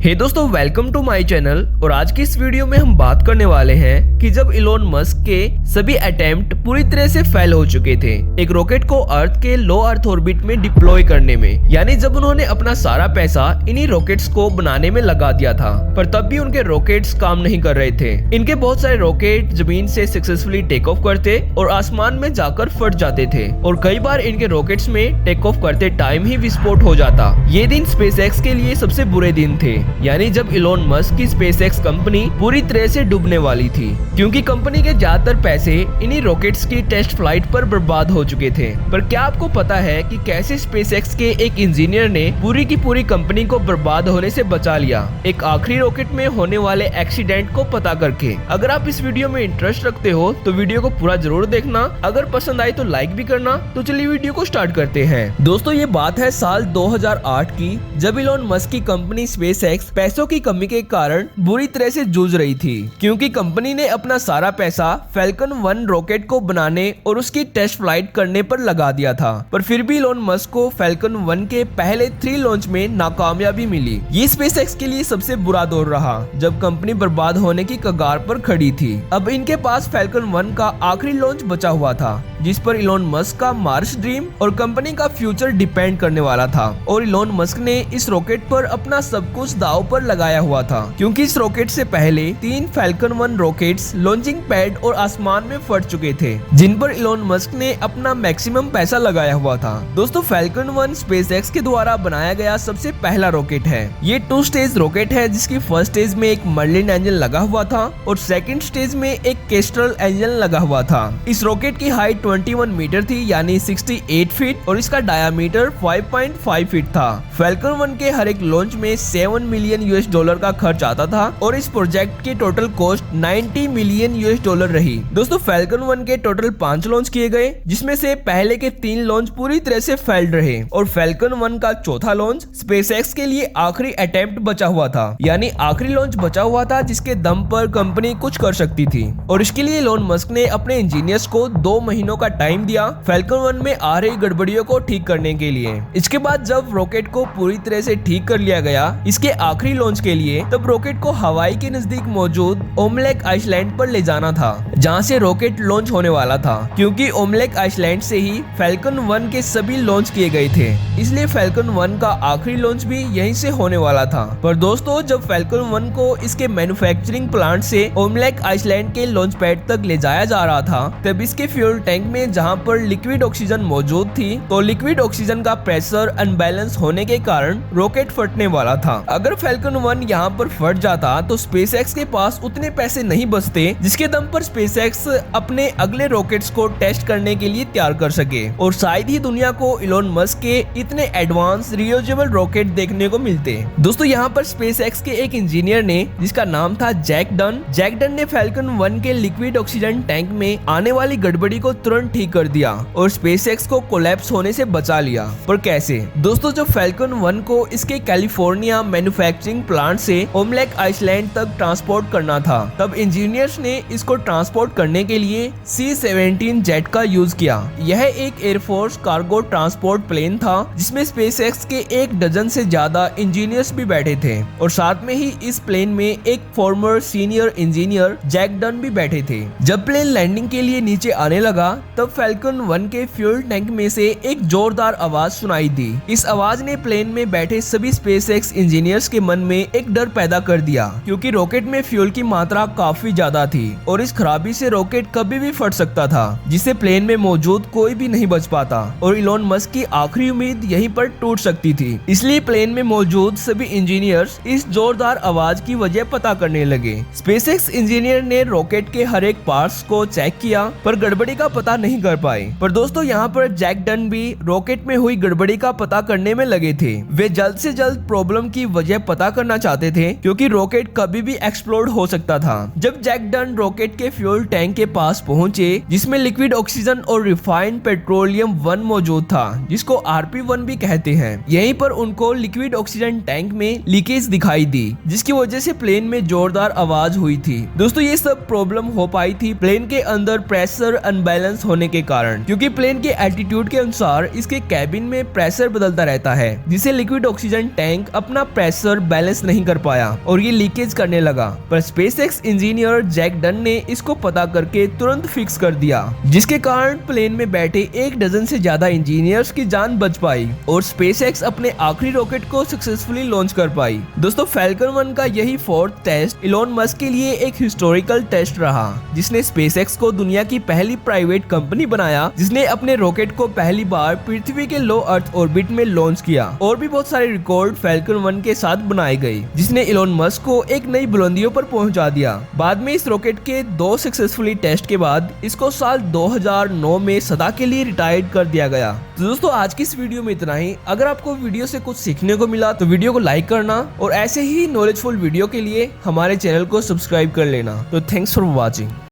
हे दोस्तों, welcome to my channel. और आज की इस वीडियो में हम बात करने वाले हैं कि जब इलोन मस्क के सभी अटेम्प्ट पूरी तरह से फेल हो चुके थे एक रॉकेट को अर्थ के लो अर्थ ऑर्बिट में डिप्लॉय करने में, यानी जब उन्होंने अपना सारा पैसा इन्हीं रॉकेट्स को बनाने में लगा दिया था, पर तब भी उनके रॉकेट्स काम नहीं कर रहे थे। इनके बहुत सारे रॉकेट जमीन से सक्सेसफुली टेक ऑफ करते और आसमान में जाकर फट जाते थे, और कई बार इनके रॉकेट्स में टेक ऑफ करते टाइम ही विस्फोट हो जाता। ये दिन स्पेसएक्स के लिए सबसे बुरे दिन थे, यानी जब इलोन मस्क की स्पेसएक्स कंपनी पूरी तरह से डूबने वाली थी, क्योंकि कंपनी के ज्यादातर पैसे इन्हीं रॉकेट्स की टेस्ट फ्लाइट पर बर्बाद हो चुके थे। पर क्या आपको पता है कि कैसे स्पेसएक्स के एक इंजीनियर ने पूरी की पूरी कंपनी को बर्बाद होने से बचा लिया, एक आखिरी रॉकेट में होने वाले एक्सीडेंट को पता करके। अगर आप इस वीडियो में इंटरेस्ट रखते हो तो वीडियो को पूरा जरूर देखना, अगर पसंद आए तो लाइक भी करना। तो चलिए वीडियो को स्टार्ट करते हैं। दोस्तों, ये बात है साल 2008 की, जब इलोन मस्क की कंपनी स्पेसएक्स पैसों की कमी के कारण बुरी तरह से जूझ रही थी, क्योंकि कंपनी ने अपना सारा पैसा फैल्कन 1 रॉकेट को बनाने और उसकी टेस्ट फ्लाइट करने पर लगा दिया था। पर फिर भी इलोन मस्क को फैल्कन 1 के पहले 3 लॉन्च में नाकामयाबी मिली। ये स्पेसएक्स के लिए सबसे बुरा दौर रहा, जब कंपनी बर्बाद होने की कगार पर खड़ी थी। अब इनके पास फैल्कन 1 का आखिरी लॉन्च बचा हुआ था, जिस पर इलोन मस्क का मार्स ड्रीम और कंपनी का फ्यूचर डिपेंड करने वाला था। और इलोन मस्क ने इस रॉकेट पर अपना सब कुछ दांव पर लगाया हुआ था, क्योंकि इस रॉकेट से पहले 3 फैल्कन 1 रॉकेट्स लॉन्चिंग पैड और आसमान में फट चुके थे, जिन पर इलोन मस्क ने अपना मैक्सिमम पैसा लगाया हुआ था। दोस्तों, फैल्कन 1 स्पेसएक्स के द्वारा बनाया गया सबसे पहला रॉकेट है। ये 2 स्टेज रॉकेट है, जिसकी फर्स्ट स्टेज में एक मर्लिन इंजन लगा हुआ था और सेकंड स्टेज में एक केस्ट्रल इंजन लगा हुआ था। इस रॉकेट की हाइट 21 मीटर थी, यानी 68 फीट, और इसका डायामीटर 5.5 फीट था। फैल्कन 1 के हर एक लॉन्च में $7 मिलियन का खर्च आता था, और इस प्रोजेक्ट की टोटल कॉस्ट $90 मिलियन रही। दोस्तों, फैल्कन 1 के टोटल 5 लॉन्च किए गए, जिसमें से पहले के 3 लॉन्च पूरी तरह से फेल्ड रहे, और फैल्कन 1 का चौथा लॉन्च स्पेसएक्स के लिए आखिरी अटेम्प्ट बचा हुआ था, यानी आखिरी लॉन्च बचा हुआ था जिसके दम पर कंपनी कुछ कर सकती थी। और इसके लिए इलोन मस्क ने अपने इंजीनियर्स को 2 महीनों का टाइम दिया फैल्कन 1 में आ रही गड़बड़ियों को ठीक करने के लिए। इसके बाद जब रॉकेट को पूरी तरह से ठीक कर लिया गया इसके आखिरी लॉन्च के लिए, तब रॉकेट को हवाई के नजदीक मौजूद ओमलेक आइसलैंड पर ले जाना था, जहां से रॉकेट लॉन्च होने वाला था, क्योंकि ओमलेक आइसलैंड से ही फैल्कन 1 के सभी लॉन्च किए गए थे। इसलिए फैल्कन 1 का आखिरी लॉन्च भी यहीं से होने वाला था। पर दोस्तों, जब फैल्कन 1 को इसके मैन्युफैक्चरिंग प्लांट से ओमलेक आइसलैंड के लॉन्च पैड तक ले जाया जा रहा था, तब इसके फ्यूल टैंक में जहां पर लिक्विड ऑक्सीजन मौजूद थी, तो लिक्विड ऑक्सीजन का प्रेशर अनबैलेंस होने के कारण रॉकेट फटने वाला था। अगर फैल्कन 1 यहाँ पर फट जाता तो स्पेसएक्स के पास उतने पैसे नहीं बचते जिसके दम पर स्पेसएक्स अपने अगले रॉकेट्स को टेस्ट करने के लिए तैयार कर सके, और शायद ही दुनिया को इलोन मस्क के इतने एडवांस रियूजेबल रॉकेट देखने को मिलते। दोस्तों, यहाँ पर स्पेसएक्स के एक इंजीनियर ने, जिसका नाम था जैक डन ने फैल्कन 1 के लिक्विड ऑक्सीजन टैंक में आने वाली गड़बड़ी को तुरंत ठीक कर दिया और स्पेसएक्स को कोलैप्स होने से बचा लिया। पर कैसे? दोस्तों, जब फैल्कन 1 को इसके कैलिफोर्निया मैन्युफैक्चरिंग प्लांट से ओमलेक आइसलैंड तक ट्रांसपोर्ट करना था, तब इंजीनियर्स ने इसको ट्रांसपोर्ट करने के लिए C-17 जेट का यूज किया। यह एक एयरफोर्स कार्गो ट्रांसपोर्ट प्लेन था, जिसमें स्पेसएक्स के 1 डजन से ज्यादा इंजीनियर्स भी बैठे थे, और साथ में ही इस प्लेन में एक former senior engineer Jack Dunn भी बैठे थे। जब प्लेन लैंडिंग के लिए नीचे आने लगा, तब फैल्कन 1 के फ्यूल टैंक में से एक जोरदार आवाज सुनाई दी। इस आवाज ने प्लेन में बैठे सभी स्पेसएक्स इंजीनियर्स के मन में एक डर पैदा कर दिया, क्योंकि रॉकेट में फ्यूल की मात्रा काफी ज्यादा थी, और इस खराबी से रॉकेट कभी भी फट सकता था, जिससे प्लेन में मौजूद कोई भी नहीं बच पाता, और इलोन मस्क की आखिरी उम्मीद यहीं पर टूट सकती थी। इसलिए प्लेन में मौजूद सभी इंजीनियर्स इस जोरदार आवाज की वजह पता करने लगे। स्पेसएक्स इंजीनियर ने रॉकेट के हर एक पार्ट्स को चेक किया, पर गड़बड़ी का पता नहीं कर पाए। पर दोस्तों, यहाँ पर जैक डन भी रॉकेट में हुई गड़बड़ी का पता करने में लगे थे। वे जल्द से जल्द प्रॉब्लम की वजह पता करना चाहते थे, क्योंकि रॉकेट कभी भी एक्सप्लोड हो सकता था। जब जैक डन रॉकेट के फ्यूल टैंक के पास पहुंचे, जिसमें लिक्विड ऑक्सीजन और रिफाइंड पेट्रोलियम 1 मौजूद था, जिसको RP1 भी कहते हैं, यहीं पर उनको लिक्विड ऑक्सीजन टैंक में लीकेज दिखाई दी, जिसकी वजह से प्लेन में जोरदार आवाज हुई थी। दोस्तों, ये सब प्रॉब्लम हो पाई थी प्लेन के अंदर प्रेशर अनबैलेंस होने के कारण, क्योंकि प्लेन के एल्टीट्यूड के अनुसार इसके कैबिन में प्रेशर बदलता रहता है, जिसे लिक्विड ऑक्सीजन टैंक अपना प्रेशर बैलेंस नहीं कर पाया और ये लीकेज करने लगा। पर स्पेसएक्स इंजीनियर जैक डन ने इसको पता करके तुरंत फिक्स कर दिया, जिसके कारण प्लेन में बैठे 1 डजन से ज्यादा इंजीनियर्स की जान बच पाई और स्पेसएक्स अपने आखिरी रॉकेट को सक्सेसफुली लॉन्च कर पाई। दोस्तों फैल्कन 1 का यही 4th टेस्ट इलोन मस्क के लिए एक हिस्टोरिकल टेस्ट रहा, जिसने स्पेसएक्स को दुनिया की पहली प्राइवेट कंपनी बनाया जिसने अपने रॉकेट को पहली बार पृथ्वी के लो अर्थ ऑर्बिट में लॉन्च किया। और भी बहुत सारे रिकॉर्ड फैल्कन 1 के साथ बनाए गए, जिसने इलोन मस्क को एक नई बुलंदियों पर पहुंचा दिया। बाद में इस रॉकेट के 2 सक्सेसफुली टेस्ट के बाद इसको साल 2009 में सदा के लिए रिटायर्ड कर दिया गया। तो दोस्तों आज की इस वीडियो में इतना ही। अगर आपको वीडियो से कुछ सीखने को मिला तो वीडियो को लाइक करना और ऐसे ही नॉलेजफुल वीडियो के लिए हमारे चैनल को सब्सक्राइब कर लेना। तो थैंक्स फॉर वॉचिंग।